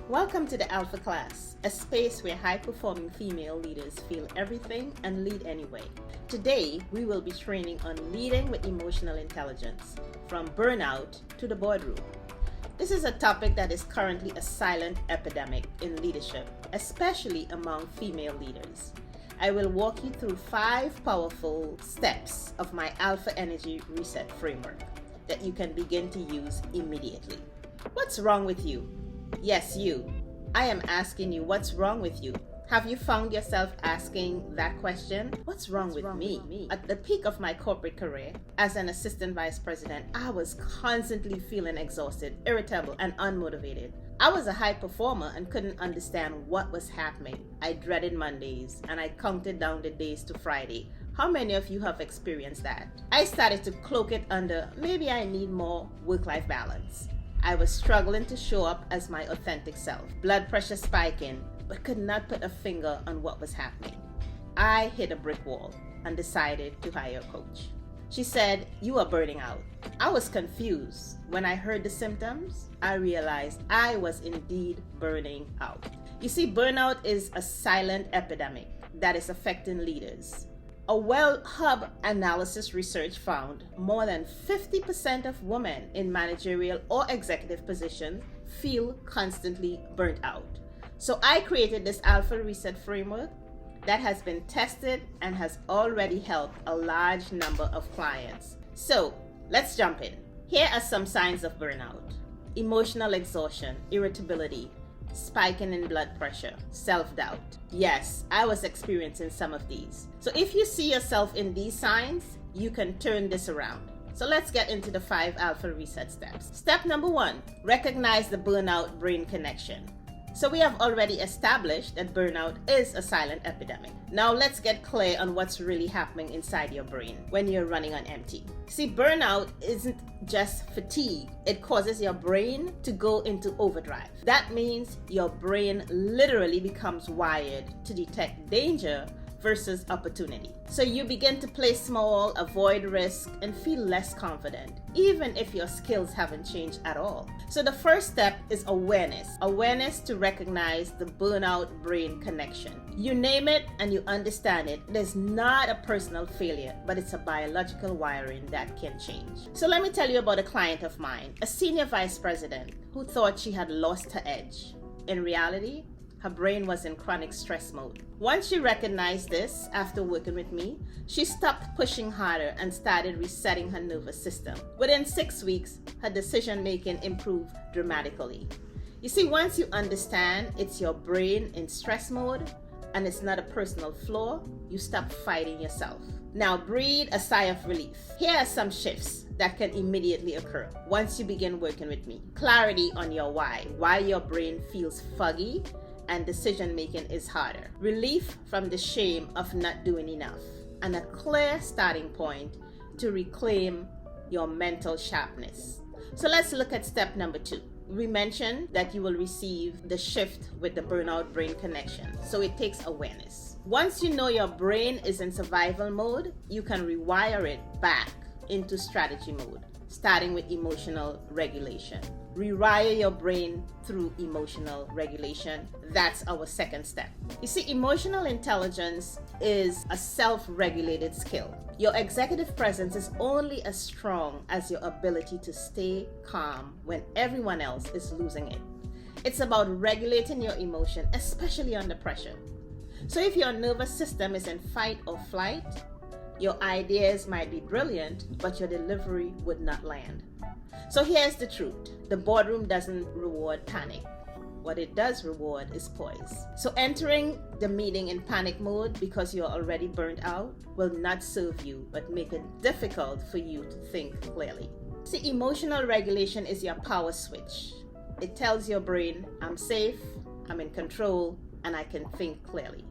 Welcome to the Alpha Class, a space where high-performing female leaders feel everything and lead anyway. Today, we will be training on leading with emotional intelligence, from burnout to the boardroom. This is a topic that is currently a silent epidemic in leadership, especially among female leaders. I will walk you through 5 powerful steps of my Alpha Energy Reset framework that you can begin to use immediately. What's wrong with you? Yes, you. I am asking you, what's wrong with you? Have you found yourself asking that question? What's wrong with me? At the peak of my corporate career, as an assistant vice president, I was constantly feeling exhausted, irritable, and unmotivated. I was a high performer and couldn't understand what was happening. I dreaded Mondays and I counted down the days to Friday. How many of you have experienced that? I started to cloak it under maybe I need more work-life balance. I was struggling to show up as my authentic self, blood pressure spiking, but could not put a finger on what was happening. I hit a brick wall and decided to hire a coach. She said, "You are burning out." I was confused. When I heard the symptoms, I realized I was indeed burning out. You see, burnout is a silent epidemic that is affecting leaders. A Well-Hub analysis research found more than 50% of women in managerial or executive positions feel constantly burnt out. So I created this Alpha Reset framework that has been tested and has already helped a large number of clients. So let's jump in. Here are some signs of burnout: emotional exhaustion, irritability, spiking in blood pressure, self-doubt. Yes, I was experiencing some of these. So if you see yourself in these signs, you can turn this around. So let's get into the 5 Alpha Reset steps. Step number 1, recognize the burnout brain connection. So we have already established that burnout is a silent epidemic. Now let's get clear on what's really happening inside your brain when you're running on empty. See, burnout isn't just fatigue. It causes your brain to go into overdrive. That means your brain literally becomes wired to detect danger versus opportunity. So you begin to play small, avoid risk, and feel less confident, even if your skills haven't changed at all. So the first step is awareness. Awareness to recognize the burnout brain connection. You name it and you understand it. It is not a personal failure, but it's a biological wiring that can change. So let me tell you about a client of mine, a senior vice president who thought she had lost her edge. In reality, her brain was in chronic stress mode. Once she recognized this after working with me, she stopped pushing harder and started resetting her nervous system. Within 6 weeks, her decision-making improved dramatically. You see, once you understand it's your brain in stress mode and it's not a personal flaw, you stop fighting yourself. Now breathe a sigh of relief. Here are some shifts that can immediately occur once you begin working with me. Clarity on your why your brain feels foggy and decision-making is harder. Relief from the shame of not doing enough, and a clear starting point to reclaim your mental sharpness. So let's look at step number 2. We mentioned that you will receive the shift with the burnout brain connection, so it takes awareness. Once you know your brain is in survival mode, you can rewire it back into strategy mode, starting with emotional regulation. Rewire your brain through emotional regulation. That's our second step. You see, emotional intelligence is a self-regulated skill. Your executive presence is only as strong as your ability to stay calm when everyone else is losing it. It's about regulating your emotion, especially under pressure. So if your nervous system is in fight or flight, your ideas might be brilliant, but your delivery would not land. So here's the truth. The boardroom doesn't reward panic. What it does reward is poise. So entering the meeting in panic mode because you're already burnt out will not serve you, but make it difficult for you to think clearly. See, emotional regulation is your power switch. It tells your brain, I'm safe, I'm in control, and I can think clearly.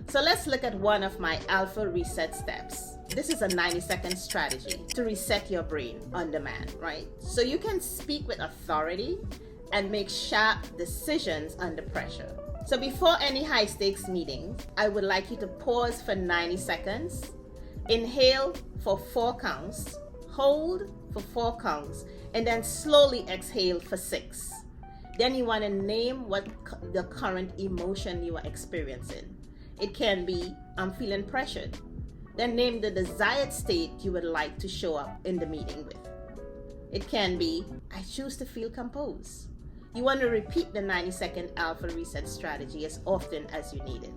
So let's look at one of my Alpha Reset steps. This is a 90-second strategy to reset your brain on demand, right? So you can speak with authority and make sharp decisions under pressure. So before any high-stakes meeting, I would like you to pause for 90 seconds, inhale for 4 counts, hold for 4 counts, and then slowly exhale for 6. Then you want to name what the current emotion you are experiencing. It can be, I'm feeling pressured. Then name the desired state you would like to show up in the meeting with. It can be, I choose to feel composed. You want to repeat the 90-second alpha reset strategy as often as you need it.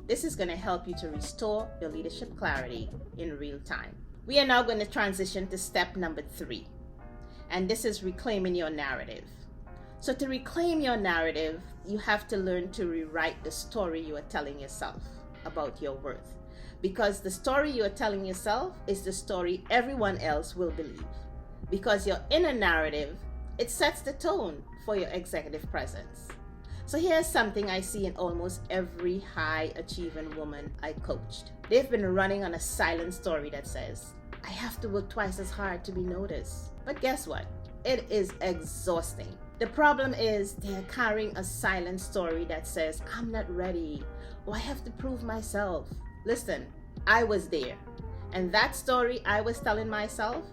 This is going to help you to restore your leadership clarity in real time. We are now going to transition to step number 3. And this is reclaiming your narrative. So to reclaim your narrative, you have to learn to rewrite the story you are telling yourself about your worth. Because the story you are telling yourself is the story everyone else will believe. Because your inner narrative, it sets the tone for your executive presence. So here's something I see in almost every high-achieving woman I coached. They've been running on a silent story that says, I have to work twice as hard to be noticed. But guess what? It is exhausting. The problem is they're carrying a silent story that says, I'm not ready, or I have to prove myself. Listen, I was there. And that story I was telling myself,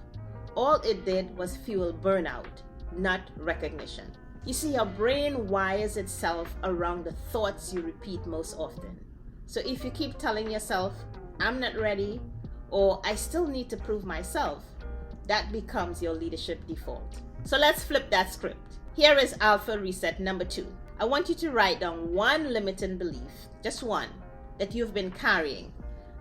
all it did was fuel burnout, not recognition. You see, your brain wires itself around the thoughts you repeat most often. So if you keep telling yourself, I'm not ready, or I still need to prove myself, that becomes your leadership default. So let's flip that script. Here is Alpha Reset number 2. I want you to write down one limiting belief, just one, that you've been carrying.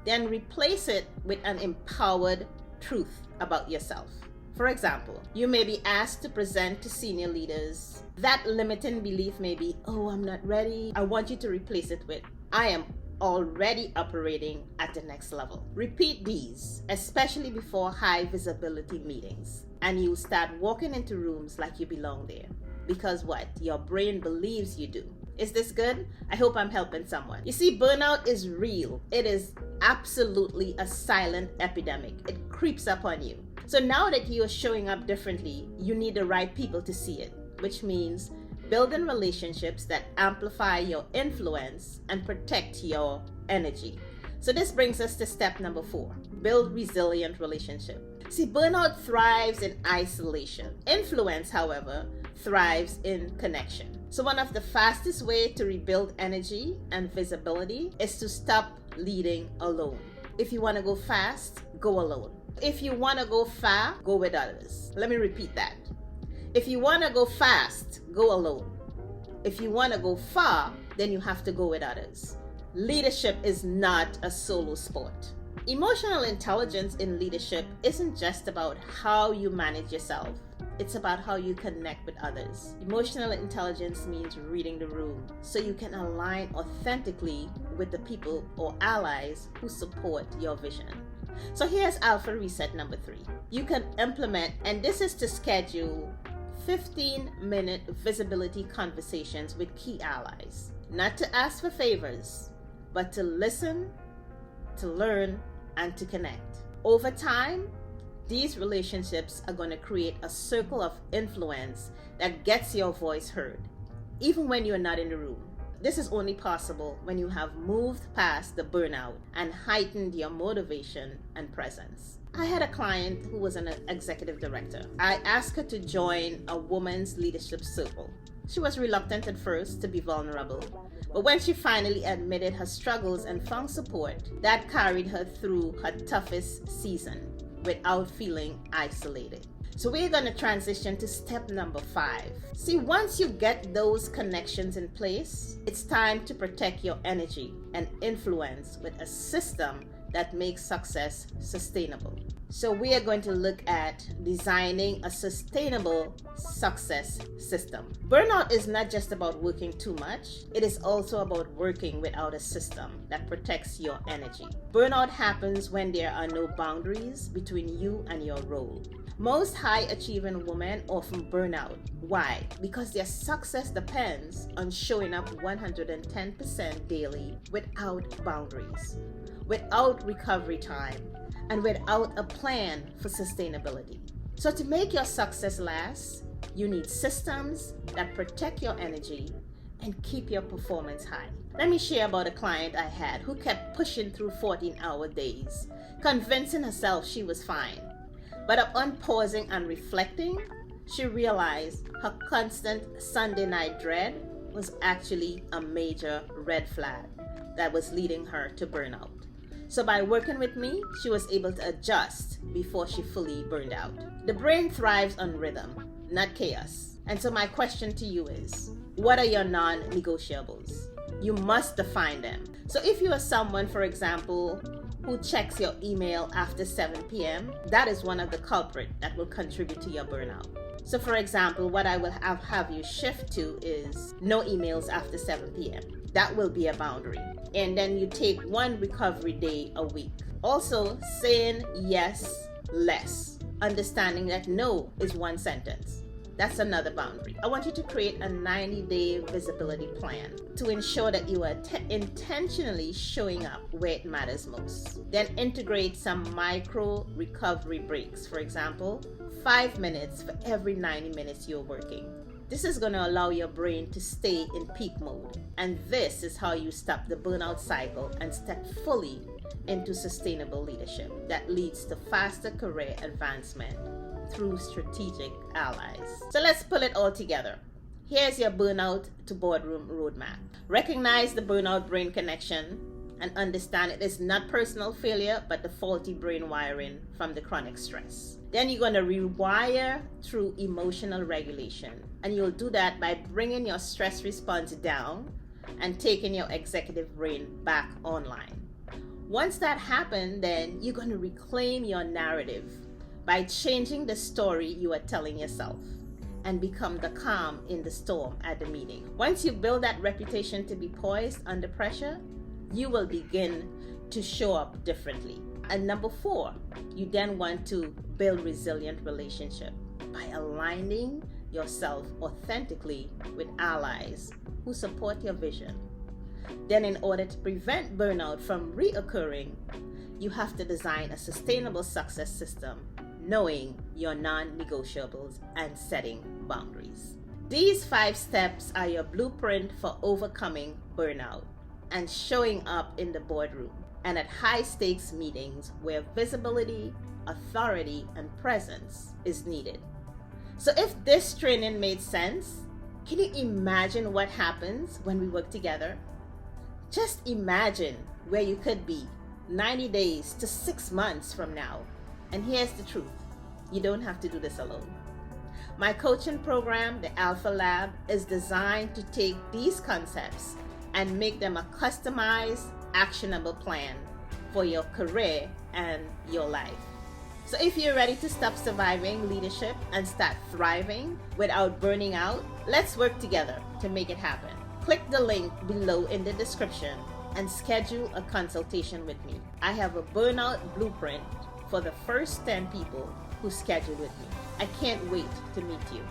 Then replace it with an empowered truth about yourself. For example, you may be asked to present to senior leaders. That limiting belief may be, oh, I'm not ready. I want you to replace it with, I am already operating at the next level. Repeat these, especially before high visibility meetings, and you'll start walking into rooms like you belong there. Because what? Your brain believes you do. Is this good? I hope I'm helping someone. You see, burnout is real. It is absolutely a silent epidemic. It creeps up on you. So now that you are showing up differently, you need the right people to see it, which means building relationships that amplify your influence and protect your energy. So this brings us to step number 4, build resilient relationships. See, burnout thrives in isolation. Influence, however, thrives in connection. So one of the fastest ways to rebuild energy and visibility is to stop leading alone. If you want to go fast, go alone. If you want to go far, go with others. Let me repeat that. If you want to go fast, go alone. If you want to go far, then you have to go with others. Leadership is not a solo sport. Emotional intelligence in leadership isn't just about how you manage yourself. It's about how you connect with others. Emotional intelligence means reading the room so you can align authentically with the people or allies who support your vision. So here's Alpha Reset number 3. You can implement, and this is to schedule 15-minute visibility conversations with key allies. Not to ask for favors, but to listen, to learn, and to connect. Over time, these relationships are going to create a circle of influence that gets your voice heard, even when you're not in the room. This is only possible when you have moved past the burnout and heightened your motivation and presence. I had a client who was an executive director. I asked her to join a women's leadership circle. She was reluctant at first to be vulnerable, but when she finally admitted her struggles and found support, that carried her through her toughest season without feeling isolated. So we're going to transition to step number 5. See, once you get those connections in place, it's time to protect your energy and influence with a system that makes success sustainable. So we are going to look at designing a sustainable success system. Burnout is not just about working too much. It is also about working without a system that protects your energy. Burnout happens when there are no boundaries between you and your role. Most high-achieving women often burn out. Why? Because their success depends on showing up 110% daily without boundaries, without recovery time, and without a plan for sustainability. So to make your success last, you need systems that protect your energy and keep your performance high. Let me share about a client I had who kept pushing through 14-hour days, convincing herself she was fine. But upon pausing and reflecting, she realized her constant Sunday night dread was actually a major red flag that was leading her to burnout. So by working with me, she was able to adjust before she fully burned out. The brain thrives on rhythm, not chaos. And so my question to you is, what are your non-negotiables? You must define them. So if you are someone, for example, who checks your email after 7 p.m., that is one of the culprits that will contribute to your burnout. So for example, what I will have you shift to is no emails after 7 p.m. That will be a boundary. And then you take one recovery day a week. Also, saying yes less. Understanding that no is one sentence. That's another boundary. I want you to create a 90-day visibility plan to ensure that you are intentionally showing up where it matters most. Then integrate some micro recovery breaks. For example, 5 minutes for every 90 minutes you're working. This is going to allow your brain to stay in peak mode. And this is how you stop the burnout cycle and step fully into sustainable leadership that leads to faster career advancement through strategic allies. So let's pull it all together. Here's your burnout to boardroom roadmap. Recognize the burnout brain connection and understand it is not personal failure, but the faulty brain wiring from the chronic stress. Then you're going to rewire through emotional regulation. And you'll do that by bringing your stress response down and taking your executive brain back online. Once that happens, then you're going to reclaim your narrative by changing the story you are telling yourself and become the calm in the storm at the meeting. Once you build that reputation to be poised under pressure, you will begin to show up differently. And number 4, you then want to build resilient relationship by aligning yourself authentically with allies who support your vision. Then in order to prevent burnout from reoccurring, you have to design a sustainable success system, knowing your non-negotiables and setting boundaries. These 5 steps are your blueprint for overcoming burnout and showing up in the boardroom and at high-stakes meetings where visibility, authority, and presence is needed. So if this training made sense, can you imagine what happens when we work together? Just imagine where you could be 90 days to 6 months from now. And here's the truth, you don't have to do this alone. My coaching program, the Alpha Lab, is designed to take these concepts and make them a customized, actionable plan for your career and your life. So if you're ready to stop surviving leadership and start thriving without burning out, let's work together to make it happen. Click the link below in the description and schedule a consultation with me. I have a burnout blueprint for the first 10 people who schedule with me. I can't wait to meet you.